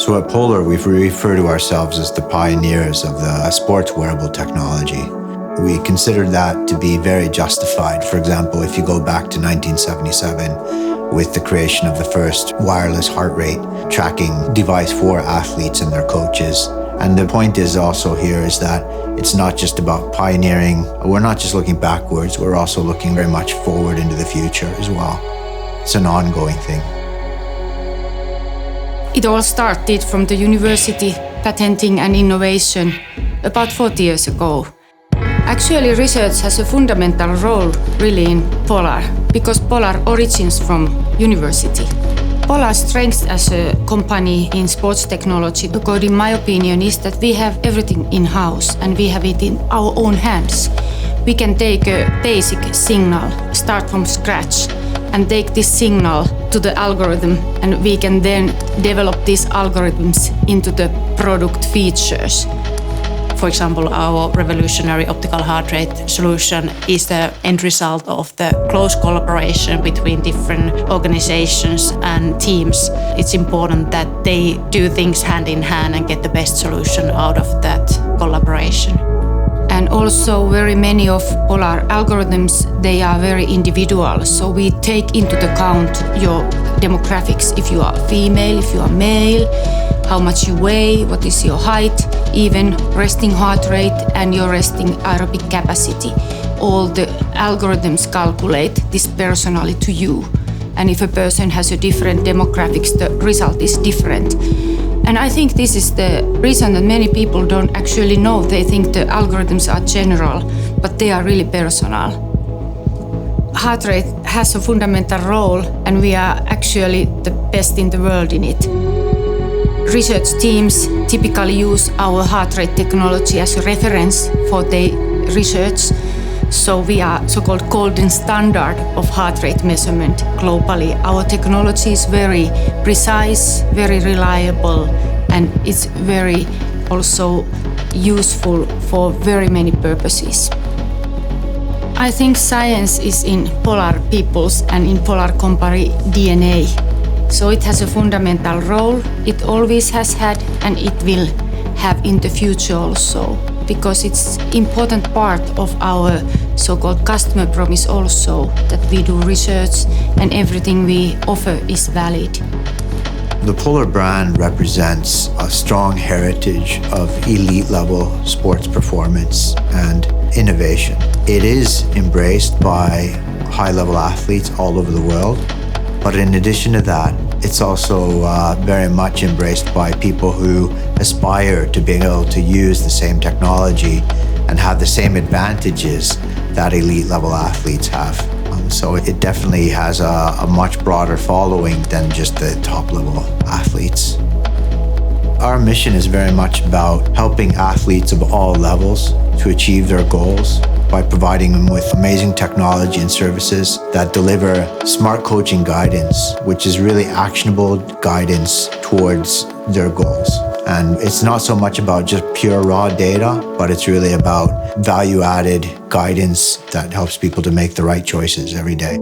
So at Polar, we refer to ourselves as the pioneers of the sports wearable technology. We consider that to be very justified. For example, if you go back to 1977 with the creation of the first wireless heart rate tracking device for athletes and their coaches. And the point is also here is that it's not just about pioneering. We're not just looking backwards, we're also looking very much forward into the future as well. It's an ongoing thing. It all started from the university patenting and innovation about 40 years ago. Actually, research has a fundamental role really in Polar because Polar origins from university. Polar's strength as a company in sports technology, according to my opinion, is that we have everything in-house and we have it in our own hands. We can take a basic signal, start from scratch, and take this signal to the algorithm, and we can then develop these algorithms into the product features. For example, our revolutionary optical heart rate solution is the end result of the close collaboration between different organizations and teams. It's important that they do things hand in hand and get the best solution out of that collaboration. And also very many of Polar algorithms, they are very individual. So we take into account your demographics, if you are female, if you are male, how much you weigh, what is your height, even resting heart rate and your resting aerobic capacity. All the algorithms calculate this personally to you. And if a person has a different demographics, the result is different. And I think this is the reason that many people don't actually know. They think the algorithms are general, but they are really personal. Heart rate has a fundamental role, and we are actually the best in the world in it. Research teams typically use our heart rate technology as a reference for their research. So we are so-called golden standard of heart rate measurement globally. Our technology is very precise, very reliable, and it's very also useful for very many purposes. I think science is in Polar people's and in Polar company DNA. So it has a fundamental role. It always has had, and it will have in the future also, because it's important part of our so-called customer promise also, that we do research and everything we offer is valid. The Polar brand represents a strong heritage of elite level sports performance and innovation. It is embraced by high level athletes all over the world, but in addition to that, it's also very much embraced by people who aspire to being able to use the same technology and have the same advantages that elite level athletes have. So it definitely has a much broader following than just the top level athletes. Our mission is very much about helping athletes of all levels to achieve their goals by providing them with amazing technology and services that deliver smart coaching guidance, which is really actionable guidance towards their goals. And it's not so much about just pure raw data, but it's really about value-added guidance that helps people to make the right choices every day.